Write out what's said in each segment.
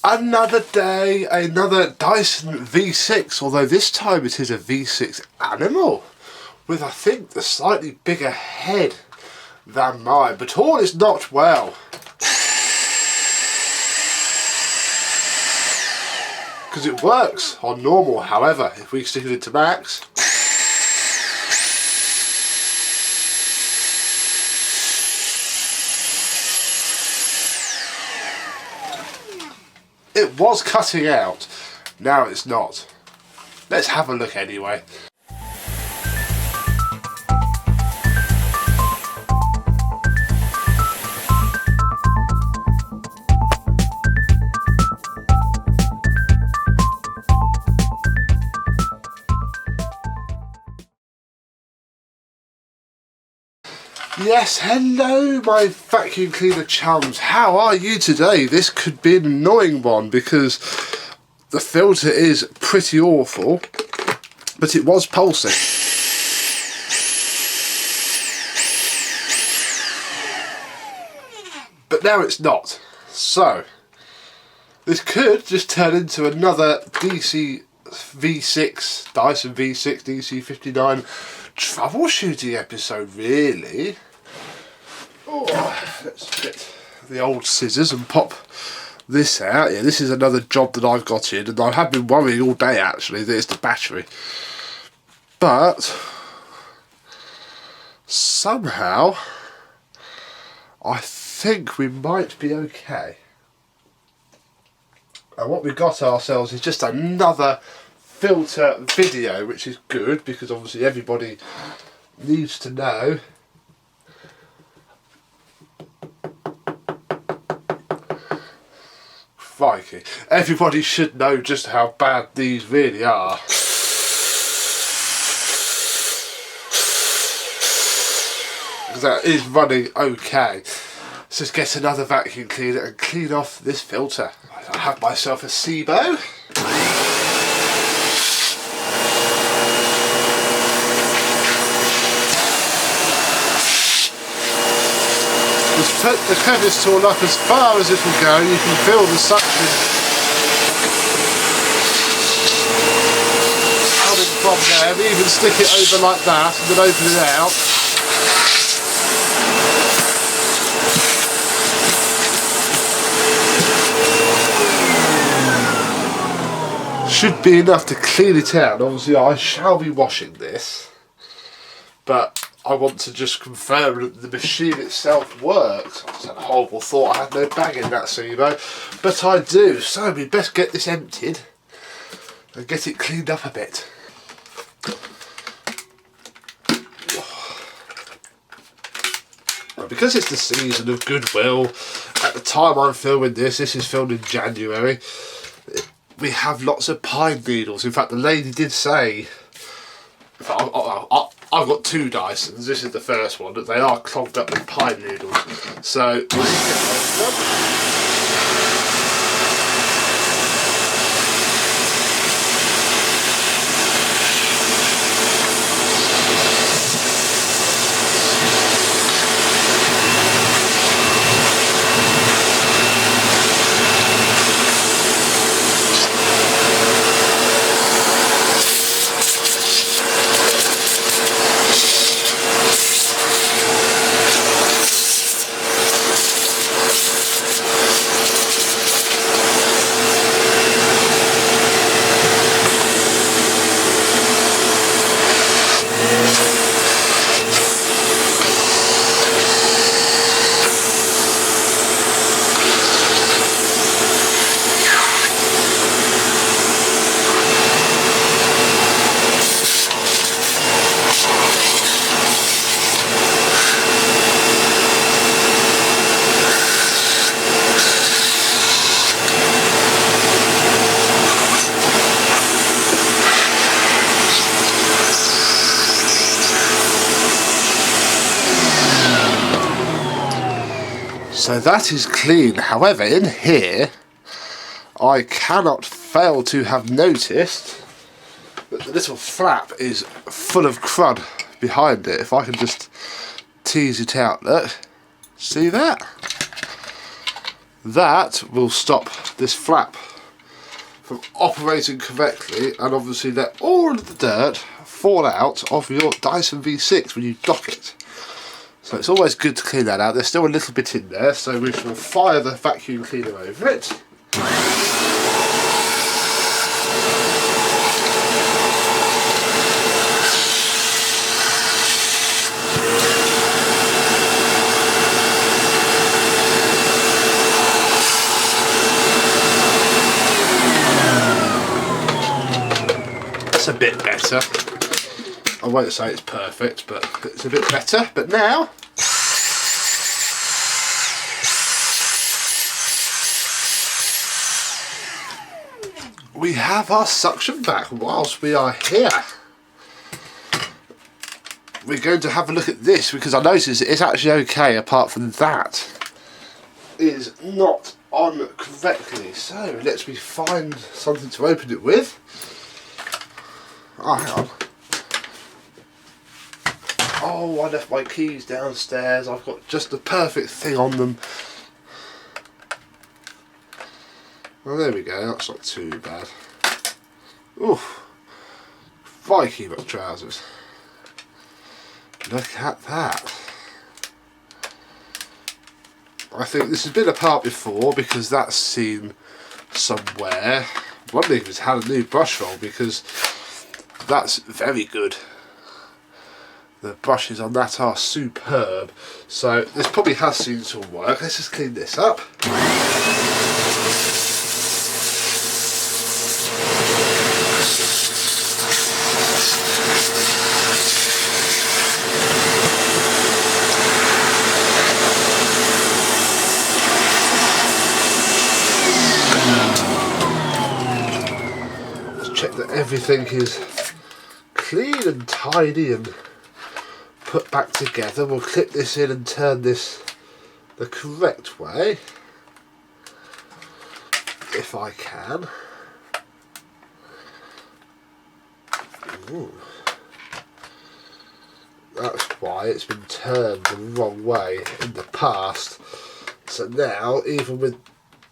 Another day, another Dyson V6, although this time it is a V6 Animal, with I think the slightly bigger head than mine, but all is not well. Because it works on normal, however, if we stick it into max, it was cutting out, now it's not. Let's have a look anyway. Yes, hello my vacuum cleaner chums, how are you today? This could be an annoying one because the filter is pretty awful, but it was pulsing. But now it's not. So, this could just turn into another Dyson V6 DC59 troubleshooting episode, really. Oh, let's get the old scissors and pop this out. Yeah, this is another job that I've got in, and I have been worrying all day actually that it's the battery. But somehow I think we might be okay. And what we've got ourselves is just another filter video, which is good because obviously everybody needs to know crikey, everybody should know just how bad these really are. Because that is running okay. Let's just get another vacuum cleaner and clean off this filter. I have myself a SIBO. Just put the crevice tool up as far as it will go. You can feel the suction coming from there. We even stick it over like that and then open it out. Should be enough to clean it out. Obviously I shall be washing this, but I want to just confirm that the machine itself works. It's a horrible thought, I had no bag in that SIBO, but I do, so we best get this emptied and get it cleaned up a bit. Well, because it's the season of goodwill, at the time I'm filming this is filmed in January, we have lots of pine needles. In fact, the lady did say, I've got two Dysons, this is the first one, but they are clogged up with pine needles. So, so that is clean. However, in here, I cannot fail to have noticed that the little flap is full of crud behind it. If I can just tease it out, look. See that? That will stop this flap from operating correctly, and obviously let all of the dirt fall out of your Dyson V6 when you dock it. So it's always good to clean that out. There's still a little bit in there, so we shall fire the vacuum cleaner over it. That's a bit better. I won't say it's perfect, but it's a bit better. But now, we have our suction back whilst we are here. We're going to have a look at this because I noticed it's actually okay apart from that is not on correctly. So let's me find something to open it with. Oh, hang on. Oh, I left my keys downstairs. I've got just the perfect thing on them. Well, there we go. That's not too bad. Oof. Viking of trousers. Look at that. I think this has been apart before because that's seen somewhere. I'm wondering if it's had a new brush roll because that's very good. The brushes on that are superb. So this probably has seen some work. Let's just clean this up. Let's check that everything is clean and tidy and put back together. We'll clip this in and turn this the correct way if I can. Ooh. That's why it's been turned the wrong way in the past. So now, even with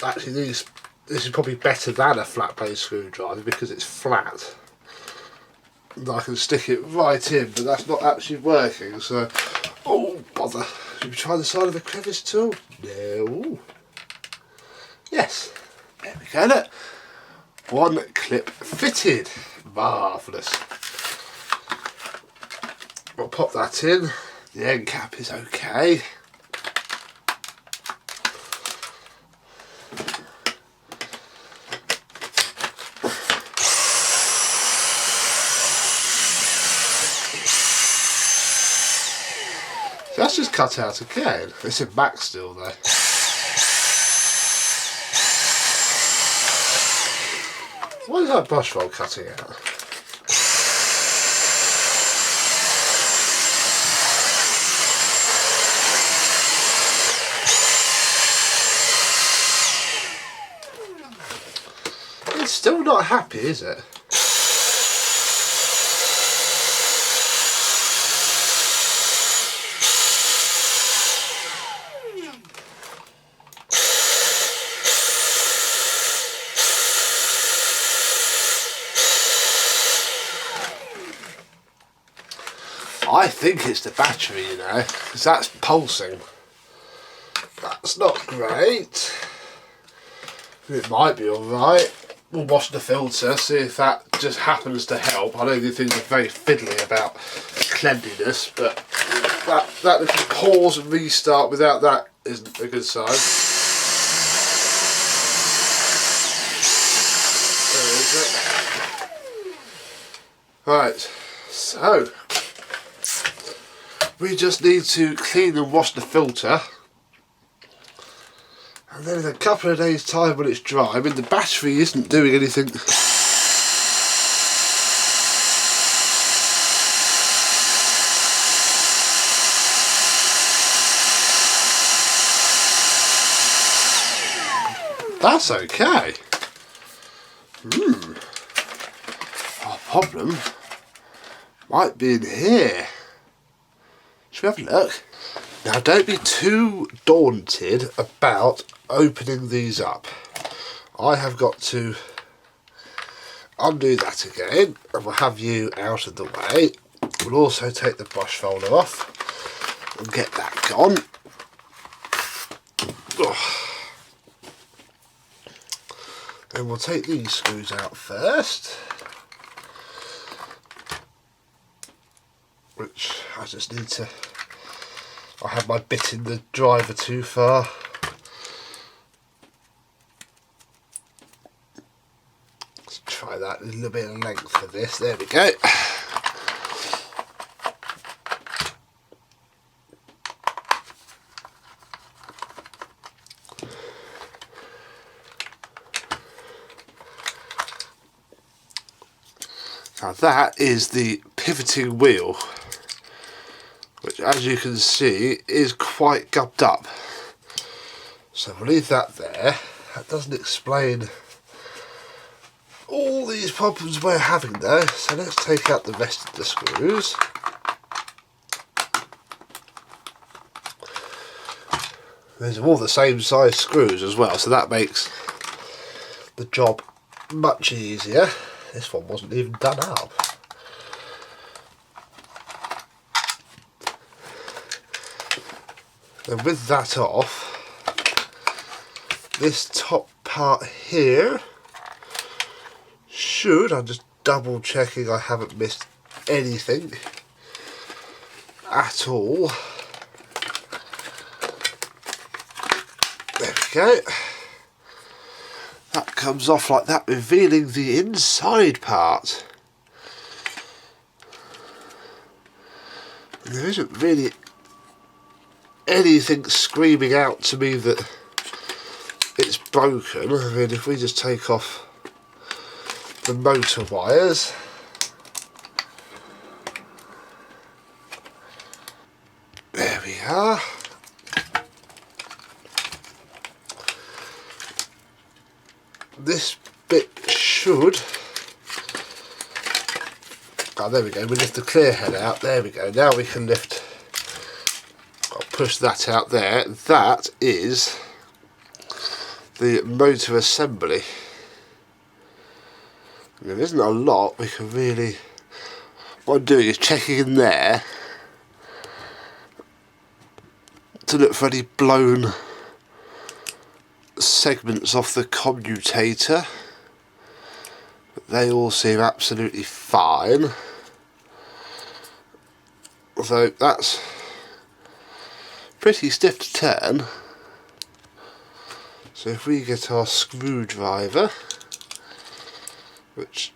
actually this is probably better than a flat blade screwdriver because it's flat. I can stick it right in, but that's not actually working, so oh bother. Should we try the side of the crevice tool? No. Yes. There we go, look. One clip fitted. Marvellous. We'll pop that in. The end cap is okay. That's just cut out again. It's in back still though. Why is that brush roll cutting out? It's still not happy, is it? I think it's the battery, you know, because that's pulsing. That's not great. It might be alright. We'll wash the filter, see if that just happens to help. I know these things are very fiddly about cleanliness, but that little pause and restart without that isn't a good sign. There is it. Right, so we just need to clean and wash the filter, and then in a couple of days time when it's dry, I mean the battery isn't doing anything. That's okay. Our problem might be in here. Should we have a look? Now don't be too daunted about opening these up. I have got to undo that again, and we'll have you out of the way. We'll also take the brush folder off and get that gone. And we'll take these screws out first, which I just need to, I had my bit in the driver too far. Let's try that, a little bit of length for this, there we go. Now that is the pivoting wheel, which as you can see is quite gubbed up. So we'll leave that there. That doesn't explain all these problems we're having though. So let's take out the rest of the screws. These are all the same size screws as well, so that makes the job much easier. This one wasn't even done up. And with that off, this top part here should, I'm just double checking I haven't missed anything at all. There we go. That comes off like that, revealing the inside part. And there isn't really anything screaming out to me that it's broken. I mean, if we just take off the motor wires, there we are. This bit should, oh there we go, we lift the clear head out, there we go, now we can lift, I'll push that out there. That is the motor assembly. There isn't a lot we can really, what I'm doing is checking in there to look for any blown segments off the commutator, but they all seem absolutely fine, although that's pretty stiff to turn. So if we get our screwdriver, which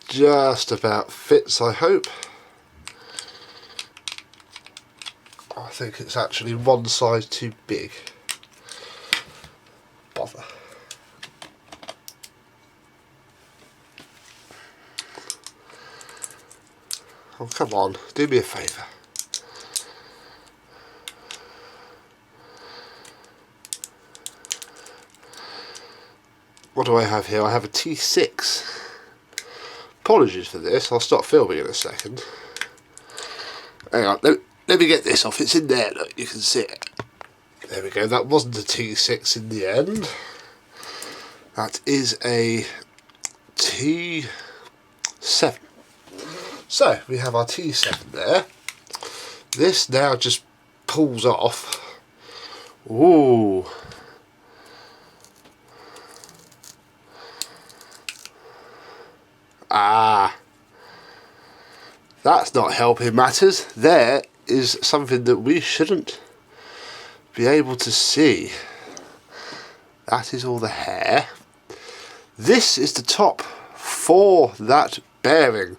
just about fits, I hope. I think it's actually one size too big. Bother. Oh, come on, do me a favour. What do I have here? I have a T6. Apologies for this, I'll stop filming in a second. Hang on, let me get this off, it's in there, look, you can see it. There we go, that wasn't a T6 in the end. That is a T7. So, we have our T7 there. This now just pulls off. Ooh. Ah. That's not helping matters. There is something that we shouldn't be able to see. That is all the hair. This is the top for that bearing.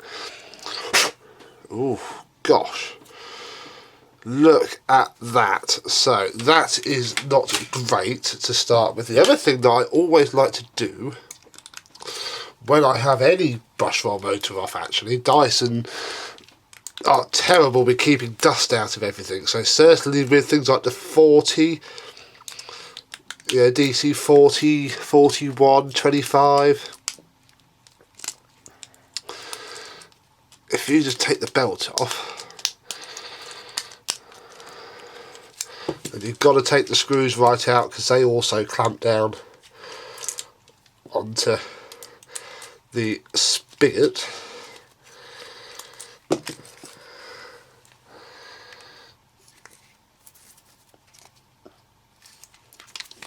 Oh gosh, look at that. So that is not great to start with. The other thing that I always like to do when I have any brush roll motor off, actually, Dyson are terrible with keeping dust out of everything, so certainly with things like the 40, yeah, DC 40, 41, 25, if you just take the belt off, you've got to take the screws right out because they also clamp down onto the spigot.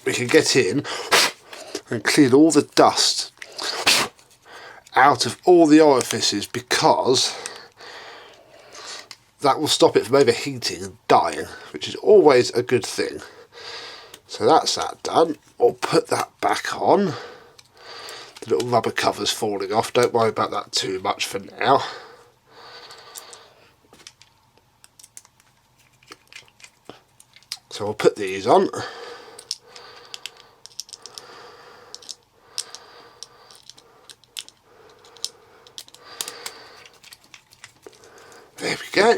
We can get in and clean all the dust out of all the orifices, because that will stop it from overheating and dying, which is always a good thing. So that's that done. We'll put that back on. The little rubber cover's falling off, don't worry about that too much for now. So we'll put these on. There we go.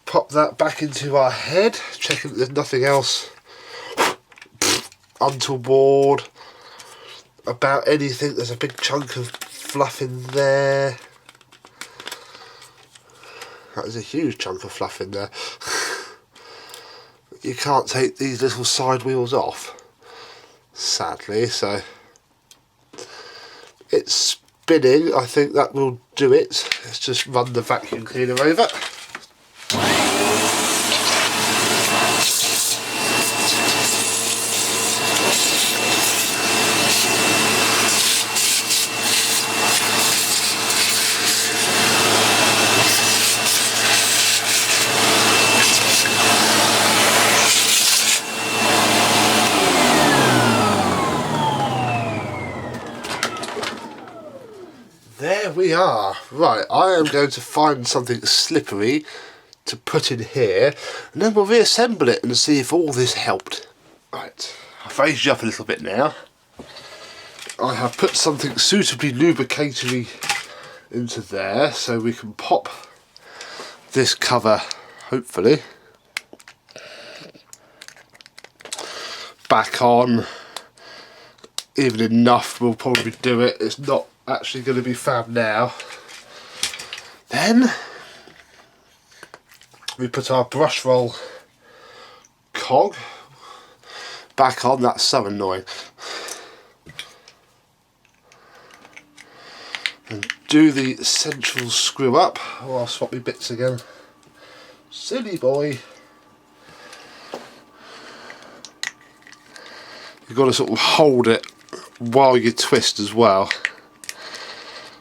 Pop that back into our head, checking that there's nothing else untoward about anything. There's a big chunk of fluff in there. That is a huge chunk of fluff in there. You can't take these little side wheels off, sadly, so it's spinning. I think that will do it. Let's just run the vacuum cleaner over. There we are. Right, I am going to find something slippery to put in here, and then we'll reassemble it and see if all this helped. Right, I've raised you up a little bit now. I have put something suitably lubricatory into there, so we can pop this cover, hopefully, back on. Even enough will probably do it. It's not actually going to be fab now. Then we put our brush roll cog back on. That's so annoying. And do the central screw up. Oh, I'll swap my bits again. Silly boy. You've got to sort of hold it while you twist as well,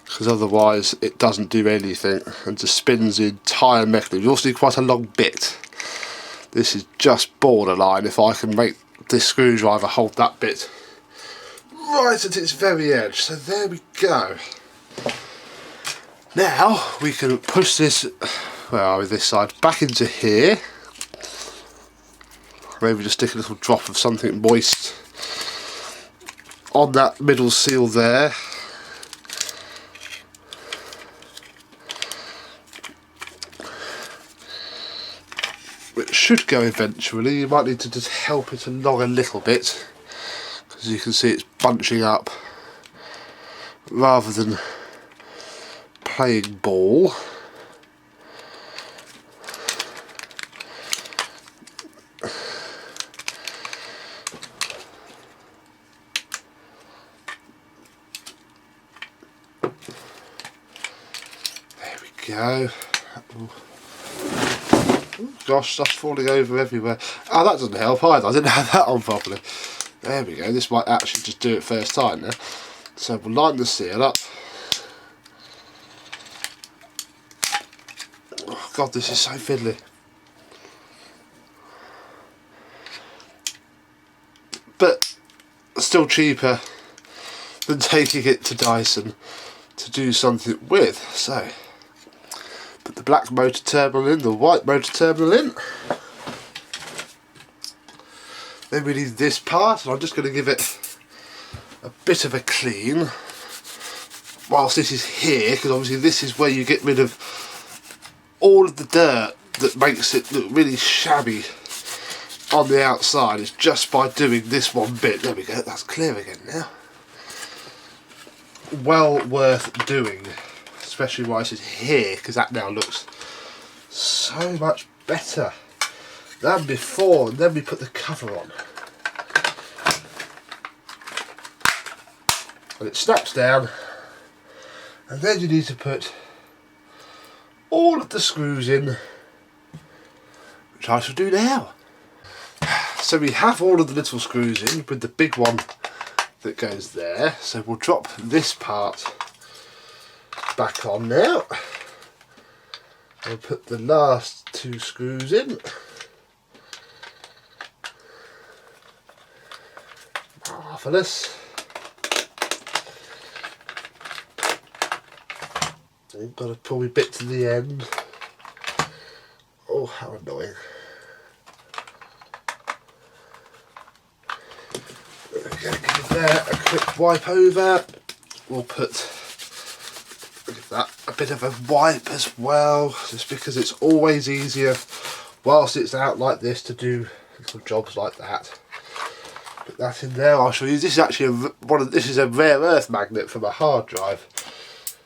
because otherwise it doesn't do anything and just spins the entire mechanism. You also need quite a long bit. This is just borderline if I can make this screwdriver hold that bit right at its very edge. So there we go. Now we can push this, where are we, this side, back into here. Maybe just stick a little drop of something moist on that middle seal there. It should go eventually. You might need to just help it along a little bit, because you can see it's bunching up rather than playing ball. Go. Oh gosh, stuff's falling over everywhere. Oh, that doesn't help either. I didn't have that on properly. There we go. This might actually just do it first time now. So we'll line the seal up. Oh god, this is so fiddly. But still cheaper than taking it to Dyson to do something with. So put the black motor terminal in, the white motor terminal in. Then we need this part, and I'm just going to give it a bit of a clean whilst this is here, because obviously this is where you get rid of all of the dirt that makes it look really shabby on the outside. Is just by doing this one bit. There we go, that's clear again now. Well worth doing, especially while this is here, because that now looks so much better. than before, and then we put the cover on. And it snaps down, and then you need to put all of the screws in, which I shall do now. So we have all of the little screws in with the big one that goes there. So we'll drop this part back on now. I'll put the last 2 screws in. Marvellous. I've got to pull my bit to the end. Oh, how annoying. There we go, give that a quick wipe over. We'll put, give that a bit of a wipe as well, just because it's always easier whilst it's out like this to do little jobs like that. Put that in there. I'll show you. This is actually this is a rare earth magnet for my hard drive.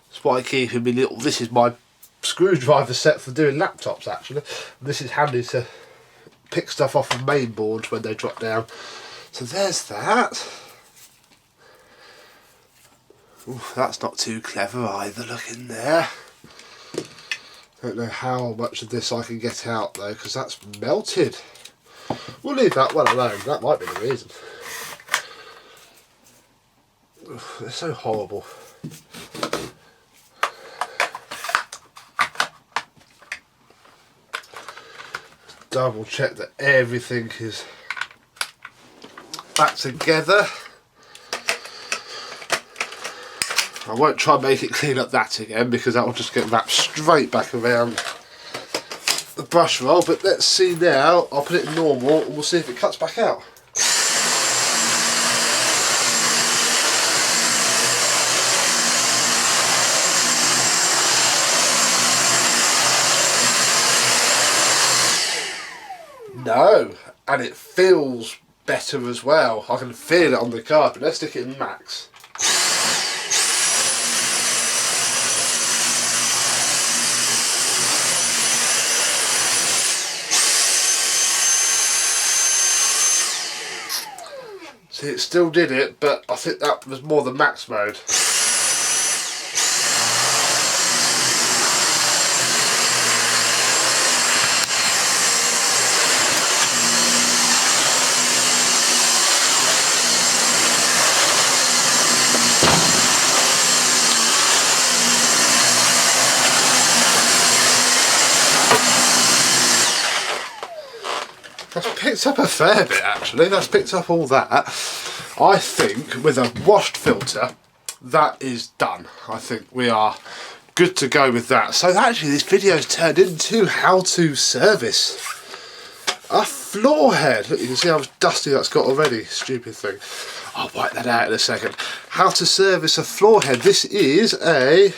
That's why I keep in my little. This is my screwdriver set for doing laptops actually. This is handy to pick stuff off of main boards when they drop down. So there's that. Ooh, that's not too clever either. Look in there. Don't know how much of this I can get out though, because that's melted. We'll leave that one alone. That might be the reason. Ugh, they're so horrible. Double check that everything is back together. I won't try and make it clean up that again because that will just get wrapped straight back around the brush roll, but let's see now. I'll put it in normal and we'll see if it cuts back out. No, and it feels better as well. I can feel it on the carpet. Let's stick it in max. See, it still did it, but I think that was more the max mode. That's picked up a fair bit actually, that's picked up all that. I think with a washed filter, that is done. I think we are good to go with that. So actually this video's turned into how to service a floor head. Look, you can see how dusty that's got already, stupid thing. I'll wipe that out in a second. How to service a floor head. This is a...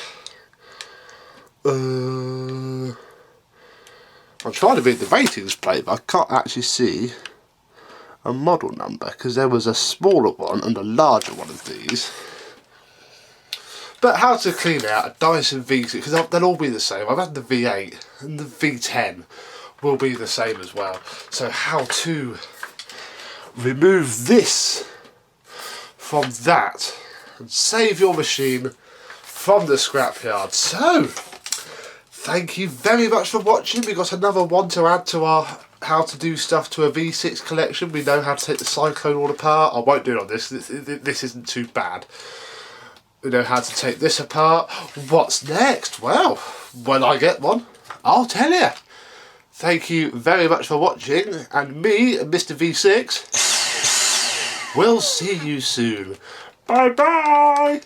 I'm trying to read the ratings plate, but I can't actually see a model number because there was a smaller one and a larger one of these. But how to clean out a Dyson V6, because they'll all be the same. I've had the V8 and the V10 will be the same as well. So how to remove this from that and save your machine from the scrapyard. So thank you very much for watching. We've got another one to add to our how to do stuff to a V6 collection. We know how to take the Cyclone all apart. I won't do it on this. This isn't too bad. We know how to take this apart. What's next? Well, when I get one, I'll tell you. Thank you very much for watching. And me and Mr. V6 will see you soon. Bye bye.